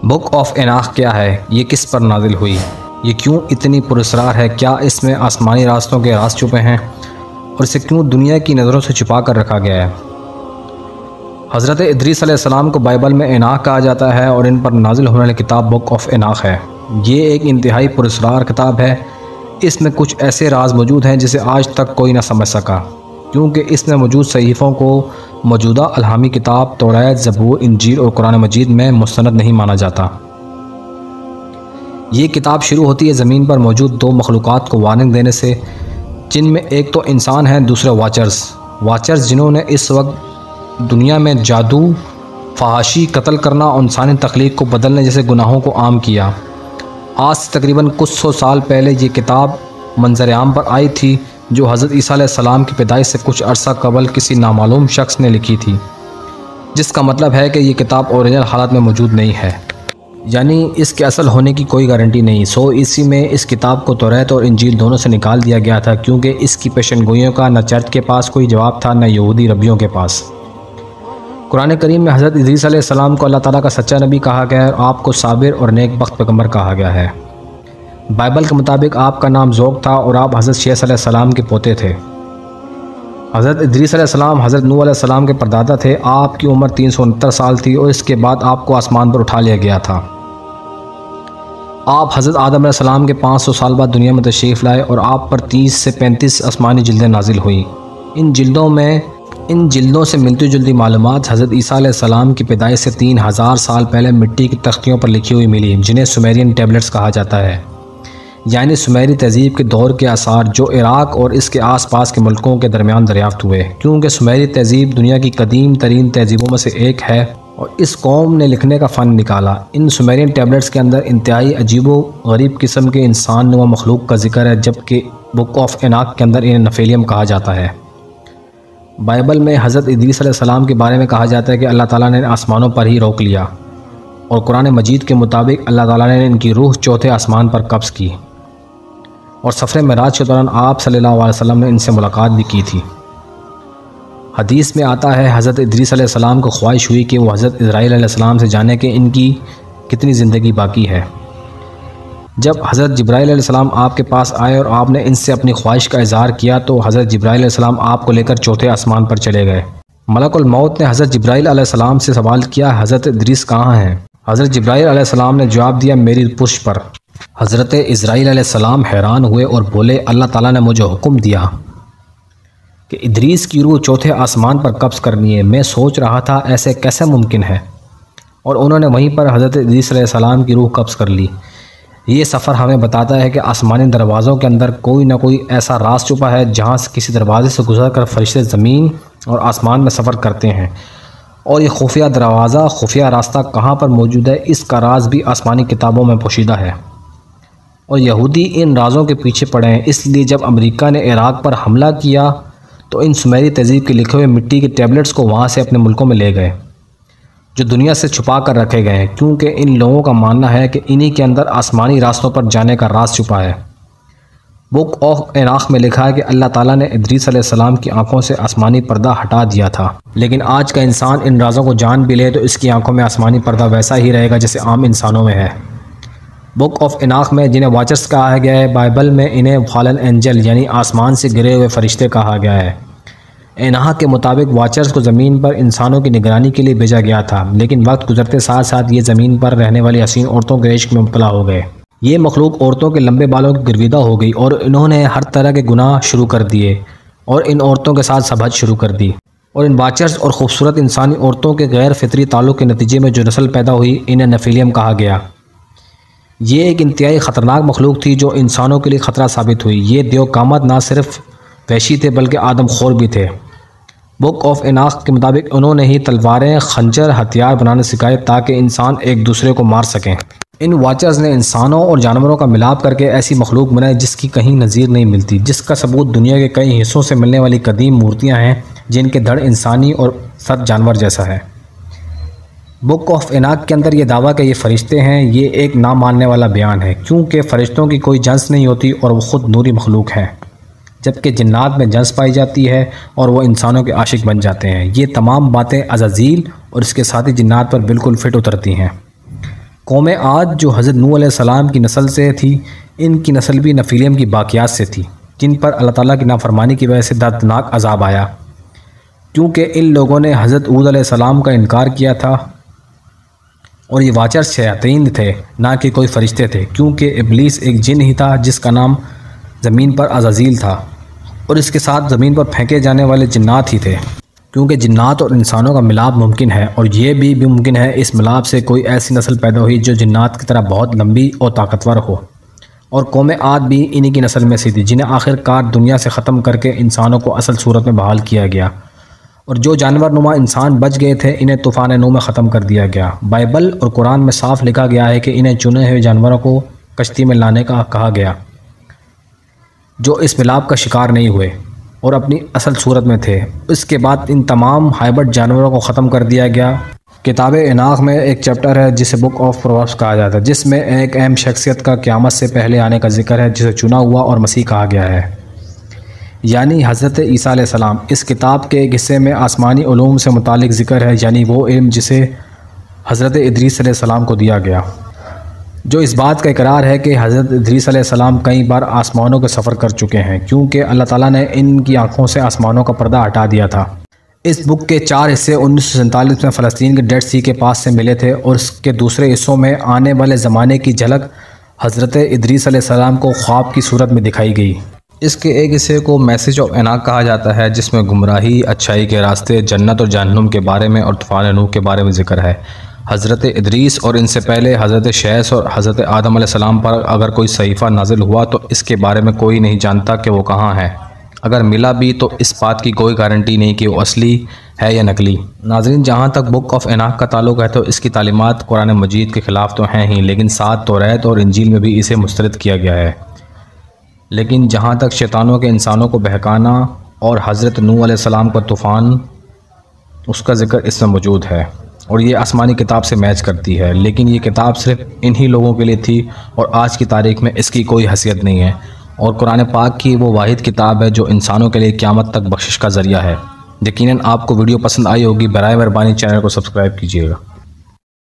Book of اناخ کیا ہے؟ یہ کس پر نازل ہوئی؟ یہ کیوں اتنی پراسرار ہے؟ کیا اس میں آسمانی راستوں کے راز چھپے ہیں اور اسے کیوں دنیا کی نظروں سے چھپا کر رکھا گیا ہے؟ حضرت ادریس علیہ السلام کو بائبل میں اناخ کہا جاتا ہے اور ان پر نازل ہونے والی کتاب بک آف اناخ ہے۔ یہ ایک انتہائی پراسرار کتاب ہے۔ اس میں کچھ ایسے راز موجود ہیں جسے آج تک کوئی نہ سمجھ سکا، کیونکہ اس میں موجود صحیفوں کو موجودہ الہامی کتاب توریت، زبور، انجیل اور قرآن مجید میں مستند نہیں مانا جاتا۔ یہ کتاب شروع ہوتی ہے زمین پر موجود دو مخلوقات کو وارننگ دینے سے، جن میں ایک تو انسان ہیں، دوسرے واچرز جنہوں نے اس وقت دنیا میں جادو، فحاشی، قتل کرنا اور انسانی تخلیق کو بدلنے جیسے گناہوں کو عام کیا۔ آج سے تقریباً کچھ سو سال پہلے یہ کتاب منظر عام پر آئی تھی، جو حضرت عیسیٰ علیہ السلام کی پیدائش سے کچھ عرصہ قبل کسی نامعلوم شخص نے لکھی تھی، جس کا مطلب ہے کہ یہ کتاب اوریجنل حالت میں موجود نہیں ہے، یعنی اس کے اصل ہونے کی کوئی گارنٹی نہیں۔ اسی میں اس کتاب کو توریت اور انجیل دونوں سے نکال دیا گیا تھا، کیونکہ اس کی پیشن گوئیوں کا نہ چرچ کے پاس کوئی جواب تھا، نہ یہودی ربیوں کے پاس۔ قرآن کریم میں حضرت ادریس علیہ السلام کو اللہ تعالیٰ کا سچا نبی کہا گیا ہے اور آپ کو صابر اور نیک بخت پیغمبر کہا گیا ہے۔ بائبل کے مطابق آپ کا نام ذوق تھا اور آپ حضرت شیس علیہ السلام کے پوتے تھے۔ حضرت ادریس علیہ السلام حضرت نوح علیہ السلام کے پردادا تھے۔ آپ کی عمر 369 سال تھی اور اس کے بعد آپ کو آسمان پر اٹھا لیا گیا تھا۔ آپ حضرت آدم علیہ السلام کے 500 سال بعد دنیا میں تشریف لائے اور آپ پر 30 سے 35 آسمانی جلدیں نازل ہوئیں۔ ان جلدوں سے ملتی جلتی معلومات حضرت عیسیٰ علیہ السلام کی پیدائش سے 3000 سال پہلے مٹی کی تختیوں پر لکھی ہوئی ملی، جنہیں سومیرین ٹیبلٹس کہا جاتا ہے، یعنی سومیری تہذیب کے دور کے آثار جو عراق اور اس کے آس پاس کے ملکوں کے درمیان دریافت ہوئے۔ کیونکہ سومیری تہذیب دنیا کی قدیم ترین تہذیبوں میں سے ایک ہے اور اس قوم نے لکھنے کا فن نکالا۔ ان سومیرین ٹیبلٹس کے اندر انتہائی عجیب و غریب قسم کے انسان نما مخلوق کا ذکر ہے، جبکہ بک آف اناخ کے اندر انہیں نفیلیم کہا جاتا ہے۔ بائبل میں حضرت ادریس علیہ السلام کے بارے میں کہا جاتا ہے کہ اللہ تعالیٰ نے آسمانوں پر ہی روک لیا، اور قرآن مجید کے مطابق اللہ تعالیٰ نے ان کی روح چوتھے آسمان پر قبض کی، اور سفر معراج کے دوران آپ صلی اللہ علیہ وسلم نے ان سے ملاقات بھی کی تھی۔ حدیث میں آتا ہے حضرت ادریس علیہ السلام کو خواہش ہوئی کہ وہ حضرت اسرائیل علیہ السلام سے جانے کہ ان کی کتنی زندگی باقی ہے۔ جب حضرت جبرائیل علیہ السلام آپ کے پاس آئے اور آپ نے ان سے اپنی خواہش کا اظہار کیا تو حضرت جبرائیل علیہ السلام آپ کو لے کر چوتھے آسمان پر چلے گئے۔ ملک الموت نے حضرت جبرائیل علیہ السلام سے سوال کیا، حضرت ادریس کہاں ہیں؟ حضرت جبرائیل علیہ السلام نے جواب دیا، میری پشت پر۔ حضرت اسرائیل علیہ السلام حیران ہوئے اور بولے، اللہ تعالیٰ نے مجھے حکم دیا کہ ادریس کی روح چوتھے آسمان پر قبض کرنی ہے۔ میں سوچ رہا تھا ایسے کیسے ممکن ہے، اور انہوں نے وہیں پر حضرت ادریس علیہ السلام کی روح قبض کر لی۔ یہ سفر ہمیں بتاتا ہے کہ آسمانی دروازوں کے اندر کوئی نہ کوئی ایسا راز چھپا ہے جہاں سے کسی دروازے سے گزر کر فرشتے زمین اور آسمان میں سفر کرتے ہیں، اور یہ خفیہ دروازہ، خفیہ راستہ کہاں پر موجود ہے، اس کا راز بھی آسمانی کتابوں میں پوشیدہ ہے، اور یہودی ان رازوں کے پیچھے پڑے ہیں۔ اس لیے جب امریکہ نے عراق پر حملہ کیا تو ان سومیری تہذیب کے لکھے ہوئے مٹی کے ٹیبلٹس کو وہاں سے اپنے ملکوں میں لے گئے، جو دنیا سے چھپا کر رکھے گئے ہیں، کیونکہ ان لوگوں کا ماننا ہے کہ انہی کے اندر آسمانی راستوں پر جانے کا راز چھپا ہے۔ بک آف اناخ میں لکھا ہے کہ اللہ تعالیٰ نے ادریس علیہ السلام کی آنکھوں سے آسمانی پردہ ہٹا دیا تھا، لیکن آج کا انسان ان رازوں کو جان بھی لے تو اس کی آنکھوں میں آسمانی پردہ ویسا ہی رہے گا جیسے عام انسانوں میں ہے۔ بک آف اناخ میں جنہیں واچرز کہا گیا ہے، بائبل میں انہیں فالن اینجل یعنی آسمان سے گرے ہوئے فرشتے کہا گیا ہے۔ اناخ کے مطابق واچرز کو زمین پر انسانوں کی نگرانی کے لیے بھیجا گیا تھا، لیکن وقت گزرتے ساتھ ساتھ یہ زمین پر رہنے والی حسین عورتوں کے عشق میں مبتلا ہو گئے۔ یہ مخلوق عورتوں کے لمبے بالوں کی گرویدہ ہو گئی اور انہوں نے ہر طرح کے گناہ شروع کر دیے اور ان عورتوں کے ساتھ سبھج شروع کر دی، اور ان واچرز اور خوبصورت انسانی عورتوں کے غیر فطری تعلق کے نتیجے میں جو نسل پیدا ہوئی انہیں نفیلیم کہا گیا۔ یہ ایک انتہائی خطرناک مخلوق تھی جو انسانوں کے لیے خطرہ ثابت ہوئی۔ یہ دیو قامت نہ صرف وحشی تھے بلکہ آدم خور بھی تھے۔ بک آف اناخ کے مطابق انہوں نے ہی تلواریں، خنجر، ہتھیار بنانا سکھائے تاکہ انسان ایک دوسرے کو مار سکیں۔ ان واچرز نے انسانوں اور جانوروں کا ملاپ کر کے ایسی مخلوق بنائی جس کی کہیں نظیر نہیں ملتی، جس کا ثبوت دنیا کے کئی حصوں سے ملنے والی قدیم مورتیاں ہیں جن کے دھڑ انسانی اور سر جانور جیسا ہے۔ بک آف اناخ کے اندر یہ دعویٰ کہ یہ فرشتے ہیں، یہ ایک نہ ماننے والا بیان ہے، کیونکہ فرشتوں کی کوئی جنس نہیں ہوتی اور وہ خود نوری مخلوق ہیں، جبکہ جنات میں جنس پائی جاتی ہے اور وہ انسانوں کے عاشق بن جاتے ہیں۔ یہ تمام باتیں عزازیل اور اس کے ساتھی جنات پر بالکل فٹ اترتی ہیں۔ قوم عاد جو حضرت نوح علیہ السلام کی نسل سے تھی، ان کی نسل بھی نفیلیم کی باقیات سے تھی، جن پر اللہ تعالیٰ کی نافرمانی کی وجہ سے دردناک عذاب آیا، کیونکہ ان لوگوں نے حضرت ہود علیہ السلام کا انکار کیا تھا، اور یہ واچر شیاطین تھے نہ کہ کوئی فرشتے تھے، کیونکہ ابلیس ایک جن ہی تھا جس کا نام زمین پر عزازیل تھا، اور اس کے ساتھ زمین پر پھینکے جانے والے جنات ہی تھے، کیونکہ جنات اور انسانوں کا ملاپ ممکن ہے، اور یہ بھی ممکن ہے اس ملاپ سے کوئی ایسی نسل پیدا ہوئی جو جنات کی طرح بہت لمبی اور طاقتور ہو، اور قوم عاد بھی انہی کی نسل میں سے تھی، جنہیں آخر کار دنیا سے ختم کر کے انسانوں کو اصل صورت میں بحال کیا گیا، اور جو جانور نما انسان بچ گئے تھے انہیں طوفان نوح میں ختم کر دیا گیا۔ بائبل اور قرآن میں صاف لکھا گیا ہے کہ انہیں چنے ہوئے جانوروں کو کشتی میں لانے کا کہا گیا، جو اس ملاپ کا شکار نہیں ہوئے اور اپنی اصل صورت میں تھے۔ اس کے بعد ان تمام ہائبرڈ جانوروں کو ختم کر دیا گیا۔ کتاب اناخ میں ایک چیپٹر ہے جسے بک آف پرووربس کہا جاتا ہے، جس میں ایک اہم شخصیت کا قیامت سے پہلے آنے کا ذکر ہے، جسے چنا ہوا اور مسیح کہا گیا ہے، یعنی حضرت عیسیٰ علیہ السلام۔ اس کتاب کے ایک حصے میں آسمانی علوم سے متعلق ذکر ہے، یعنی وہ علم جسے حضرت ادریس علیہ السلام کو دیا گیا، جو اس بات کا اقرار ہے کہ حضرت ادریس علیہ السلام کئی بار آسمانوں کے سفر کر چکے ہیں، کیونکہ اللہ تعالیٰ نے ان کی آنکھوں سے آسمانوں کا پردہ ہٹا دیا تھا۔ اس بک کے 4 حصے 1947 میں فلسطین کے ڈیڈ سی کے پاس سے ملے تھے، اور اس کے دوسرے حصوں میں آنے والے زمانے کی جھلک حضرت ادریس علیہ السلام کو خواب کی صورت میں دکھائی گئی۔ اس کے ایک حصے کو میسج آف اناک کہا جاتا ہے، جس میں گمراہی، اچھائی کے راستے، جنت اور جہنم کے بارے میں اور طوفان نوح کے بارے میں ذکر ہے۔ حضرت ادریس اور ان سے پہلے حضرت شیث اور حضرت آدم علیہ السلام پر اگر کوئی صحیفہ نازل ہوا تو اس کے بارے میں کوئی نہیں جانتا کہ وہ کہاں ہے، اگر ملا بھی تو اس بات کی کوئی گارنٹی نہیں کہ وہ اصلی ہے یا نقلی۔ ناظرین، جہاں تک بک آف اناک کا تعلق ہے تو اس کی تعلیمات قرآن مجید کے خلاف تو ہیں ہی، لیکن ساتھ توریت اور انجیل میں بھی اسے مسترد کیا گیا ہے۔ لیکن جہاں تک شیطانوں کے انسانوں کو بہکانا اور حضرت نوح علیہ السلام کا طوفان، اس کا ذکر اس میں موجود ہے، اور یہ آسمانی کتاب سے میچ کرتی ہے، لیکن یہ کتاب صرف انہی لوگوں کے لیے تھی، اور آج کی تاریخ میں اس کی کوئی حیثیت نہیں ہے، اور قرآن پاک کی وہ واحد کتاب ہے جو انسانوں کے لیے قیامت تک بخشش کا ذریعہ ہے۔ یقیناً آپ کو ویڈیو پسند آئی ہوگی، برائے مہربانی چینل کو سبسکرائب کیجیے گا۔